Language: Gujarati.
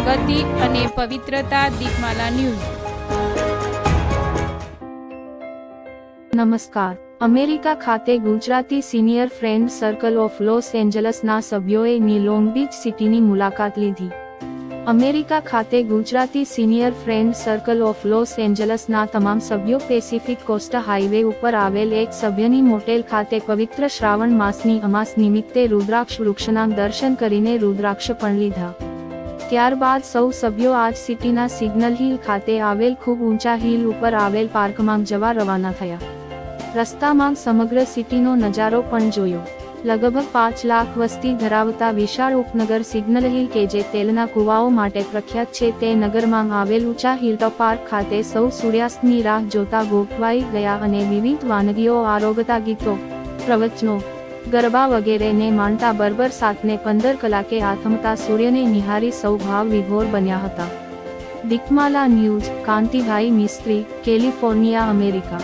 પ્રગતિ અને પવિત્રતા દીપમાલા ન્યૂઝ। નમસ્કાર। અમેરિકા ખાતે Gujarati senior friend circle of Los એન્જલસના સભ્યોએ ની લોંગ બીચ સિટીની મુલાકાત લીધી। અમેરિકા ખાતે Gujarati senior friend circle of Los એન્જલસના તમામ સભ્યો પેસિફિક કોસ્ટ હાઈવે ઉપર આવેલ એક સભ્યની મોટેલ ખાતે પવિત્ર શ્રાવણ માસની અમાસ નિમિત્તે રુદ્રાક્ષ વૃક્ષના દર્શન કરીને રુદ્રાક્ષ પણ લીધા। ત્યારબાદ સૌ સભ્યો આજ સિટીના સિગ્નલ હિલ ખાતે આવેલ ખૂબ ઊંચા હિલ ઉપર આવેલ પાર્કમાં જવા રવાના થયા। રસ્તામાં સમગ્ર સિટીનો નજારો પણ જોયો। લગભગ 5 લાખ વસ્તી ધરાવતા વિશાળ ઉપનગર સિગ્નલ હિલ કે જે તેલના કુવાઓ માટે પ્રખ્યાત છે તે નગરમાં આવેલ ઊંચા હિલટોપ પાર્ક ખાતે સૌ સૂર્યાસ્તની રાહ જોતા ગોઠવાઈ ગયા અને વિવિધ વાનગીઓ આરોગતા ગીતો, પ્રવચનો, ગરબા વગેરેને માણતા બરોબર 7 ને 15 કલાકે આથમતા સૂર્યને નિહારી સૌ ભાવ વિભોર બન્યા હતા। દીપમાલા ન્યૂઝ, કાંતિભાઈ મિસ્ત્રી, કેલિફોર્નિયા, અમેરિકા।